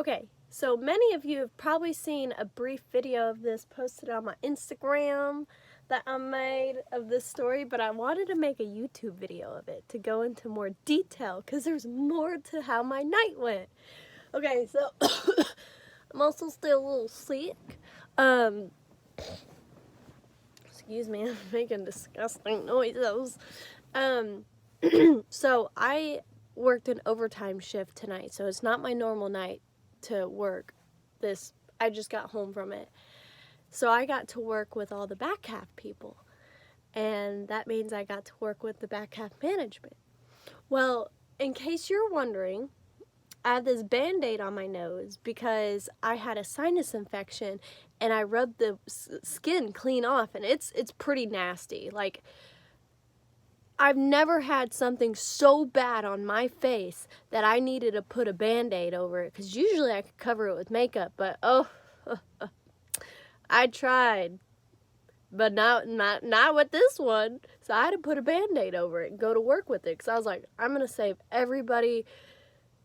Okay, so many of you have probably seen a brief video of this posted on my Instagram that I made of this story, but I wanted to make a YouTube video of it to go into more detail because there's more to how my night went. Okay, so I'm also still a little sick. Excuse me, I'm making disgusting noises. So I worked an overtime shift tonight, so it's not my normal night to work this. I just got home from it. So I got to work with all the back half people. And that means I got to work with the back half management. Well, in case you're wondering, I have this Band-Aid on my nose because I had a sinus infection and I rubbed the skin clean off, and it's pretty nasty. Like, I've never had something so bad on my face that I needed to put a Band-Aid over it, because usually I could cover it with makeup, but I tried, but not with this one. So I had to put a Band-Aid over it and go to work with it, because I was like, I'm going to save everybody,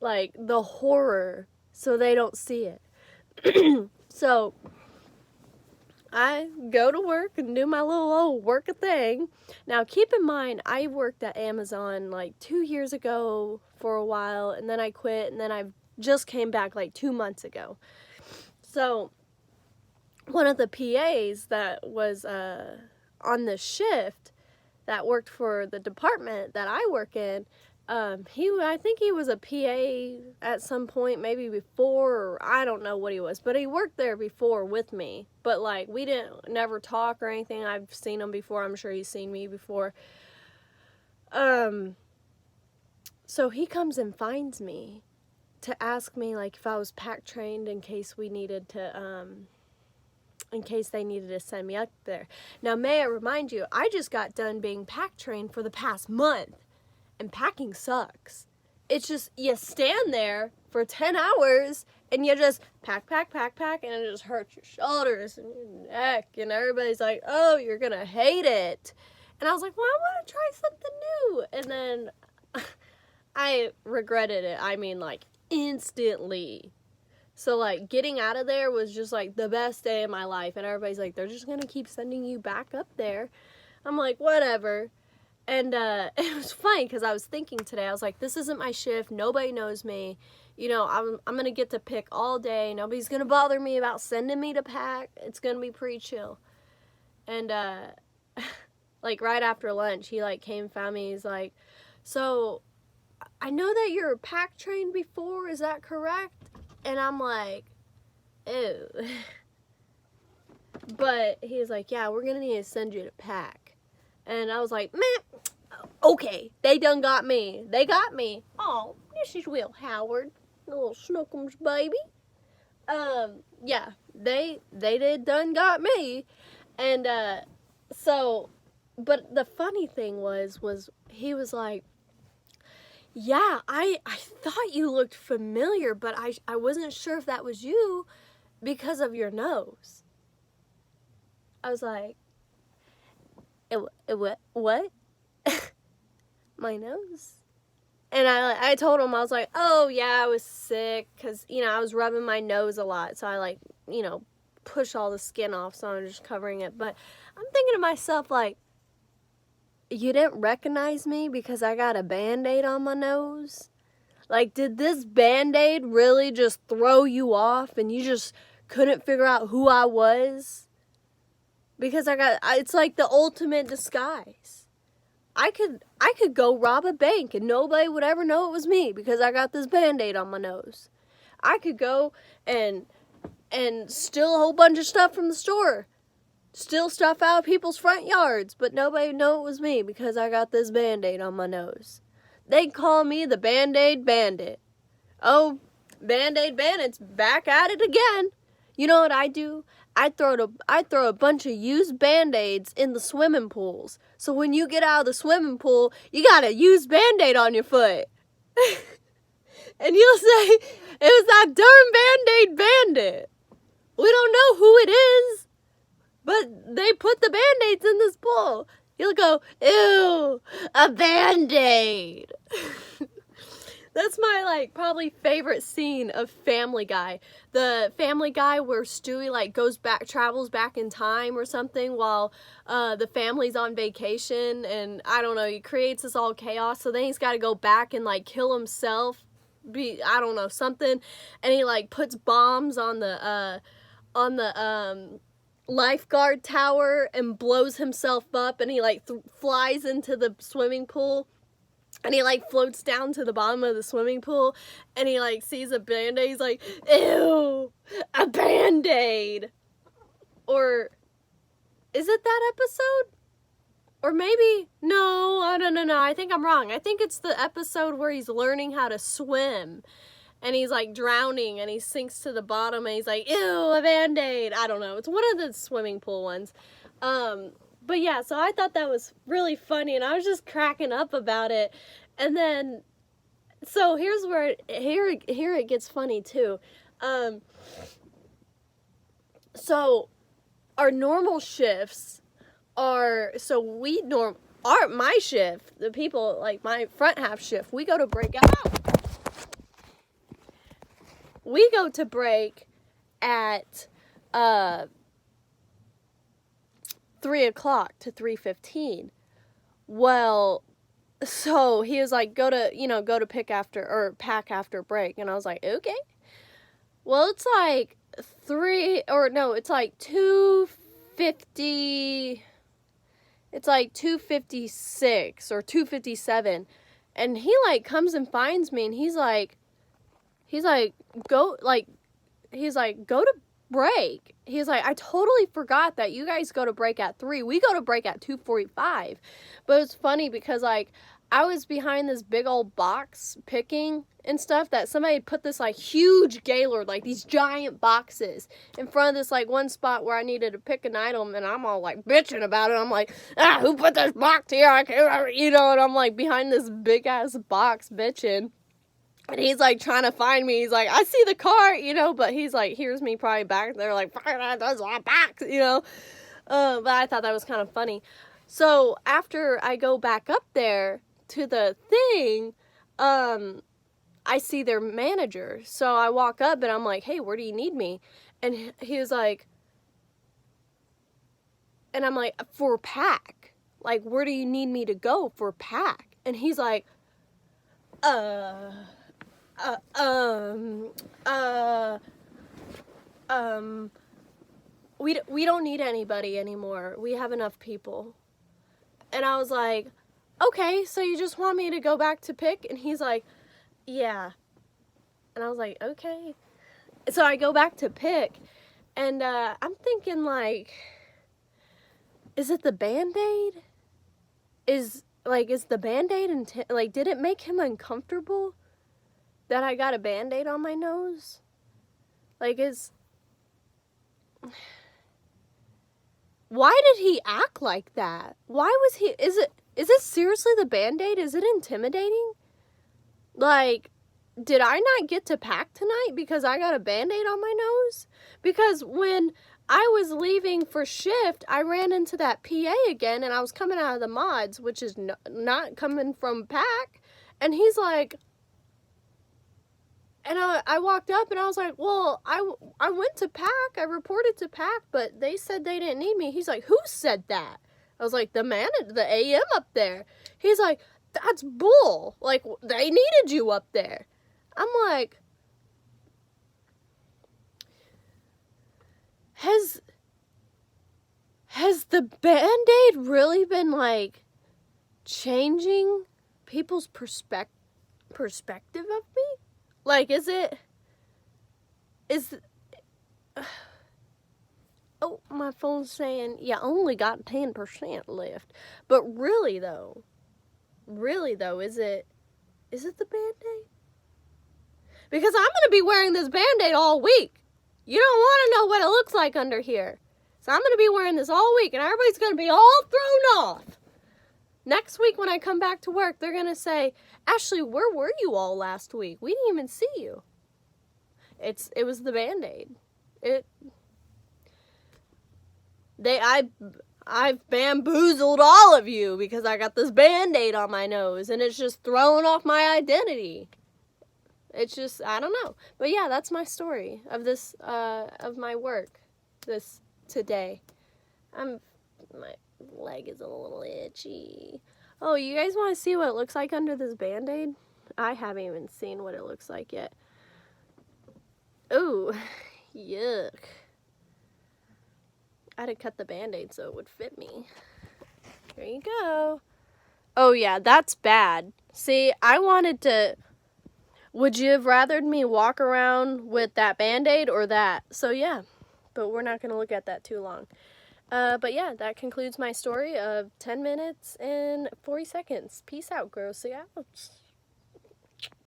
like, the horror so they don't see it. So I go to work and do my little old work a thing. Now, keep in mind, I worked at Amazon like 2 years ago for a while, and then I quit, and then I just came back like 2 months ago. So one of the PAs that was on the shift that worked for the department that I work in, I think he was a PA at some point, maybe before, or I don't know what he was, but he worked there before with me. But like, we didn't never talk or anything. I've seen him before. I'm sure he's seen me before. So he comes and finds me to ask me like if I was pack trained in case we needed to, in case they needed to send me up there. Now, may I remind you, I just got done being pack trained for the past month. And packing sucks. It's just, you stand there for 10 hours and you just pack, and it just hurts your shoulders and your neck. And everybody's like, oh, you're going to hate it. And I was like, well, I want to try something new. And then I regretted it. I mean, like, instantly. So, like, getting out of there was just, like, the best day of my life. And everybody's like, they're just going to keep sending you back up there. I'm like, whatever. And it was funny because I was thinking today, I was like, this isn't my shift. Nobody knows me. You know, I'm going to get to pick all day. Nobody's going to bother me about sending me to pack. It's going to be pretty chill. And, like, right after lunch, he, like, came and found me. He's like, so, I know that you're pack trained before. Is that correct? And I'm like, ew. But he's like, yeah, we're going to need to send you to pack. And I was like, man, okay, they done got me. They got me. Oh, this is Will Howard, little Snookums baby. Yeah, they did done got me. And, so, but the funny thing was he was like, yeah, I thought you looked familiar, but I wasn't sure if that was you because of your nose. I was like, what? My nose? And I told him, I was like, oh yeah, I was sick, because, you know, I was rubbing my nose a lot, so I, like, you know, push all the skin off, so I'm just covering it. But I'm thinking to myself, like, you didn't recognize me because I got a Band-Aid on my nose? Like, did this Band-Aid really just throw you off and you just couldn't figure out who I was? Because it's like the ultimate disguise. I could go rob a bank and nobody would ever know it was me because I got this Band-Aid on my nose. I could go and steal a whole bunch of stuff from the store. Steal stuff out of people's front yards, but nobody would know it was me because I got this Band-Aid on my nose. They'd call me the Band-Aid Bandit. Oh, Band-Aid Bandit's back at it again. You know what I do? I throw a bunch of used Band-Aids in the swimming pools. So when you get out of the swimming pool, you got a used Band-Aid on your foot. And you'll say, it was that darn Band-Aid Bandit. We don't know who it is, but they put the Band-Aids in this pool. You'll go, ew, a Band-Aid. That's my, like, probably favorite scene of Family Guy. The Family Guy where Stewie, like, travels back in time or something while the family's on vacation, and I don't know, he creates this all chaos, so then he's got to go back and, like, kill himself, I don't know, something, and he, like, puts bombs on the lifeguard tower and blows himself up, and he, like, flies into the swimming pool. And he, like, floats down to the bottom of the swimming pool, and he, like, sees a Band-Aid. He's like, ew, a Band-Aid. Or, is it that episode? Or maybe, no, I think I'm wrong. I think it's the episode where he's learning how to swim. And he's, like, drowning, and he sinks to the bottom, and he's like, ew, a Band-Aid. I don't know. It's one of the swimming pool ones. But yeah, so I thought that was really funny, and I was just cracking up about it. And then, so here's where, here it gets funny too. So our normal shifts are, my shift, the people, like my front half shift, we go to break out. We go to break at, 3 o'clock to 3:15. Well, so he was like, go to pack after break. And I was like, okay. Well, it's like 2:50. It's like 2:56 or 2:57. And he, like, comes and finds me, and he's like, go to break. He's like, I totally forgot that you guys go to break at 3. We go to break at 2:45. But it's funny because, like, I was behind this big old box picking and stuff that somebody put this, like, huge Gaylord, like, these giant boxes in front of this, like, one spot where I needed to pick an item, and I'm all, like, bitching about it. I'm like, who put this box here? I can't, and I'm, like, behind this big-ass box bitching. And he's, like, trying to find me. He's like, I see the car, but he's, like, hears me probably back there, like, there's a box, But I thought that was kind of funny. So, after I go back up there to the thing, I see their manager. So, I walk up, and I'm like, hey, where do you need me? And he was like, and I'm like, for pack. Like, where do you need me to go for pack? And he's like, we don't need anybody anymore. We have enough people. And I was like, okay, so you just want me to go back to pick? And he's like, yeah. And I was like, okay. So I go back to pick, and I'm thinking, like, is it the Band-Aid? Is the Band-Aid, did it make him uncomfortable that I got a Band-Aid on my nose? Like, why did he act like that? Why was he, is it seriously the Band-Aid? Is it intimidating? Like, did I not get to pack tonight because I got a Band-Aid on my nose? Because when I was leaving for shift, I ran into that PA again, and I was coming out of the mods, which is not coming from pack, and he's like, and I walked up, and I was like, well, I went to pack, I reported to pack, but they said they didn't need me. He's like, who said that? I was like, the AM up there. He's like, that's bull. Like, they needed you up there. I'm like, has the Band-Aid really been, like, changing people's perspective of me? Like, oh, my phone's saying, yeah, only got 10% left. But really though, is it the Band-Aid? Because I'm going to be wearing this Band-Aid all week. You don't want to know what it looks like under here. So I'm going to be wearing this all week, and everybody's going to be all thrown off. Next week when I come back to work, they're going to say, Ashley, where were you all last week? We didn't even see you. It was the Band-Aid. I've bamboozled all of you because I got this Band-Aid on my nose, and it's just throwing off my identity. It's just, I don't know. But yeah, that's my story of this, of my work this today. My leg is a little itchy. Oh, you guys want to see what it looks like under this Band-Aid? I haven't even seen what it looks like yet. Ooh, yuck. I had to cut the Band-Aid so it would fit me. Here you go. Oh yeah, that's bad. See, I wanted to... Would you have rathered me walk around with that Band-Aid or that? So yeah, but we're not going to look at that too long. But yeah, that concludes my story of 10 minutes and 40 seconds. Peace out, grossly out.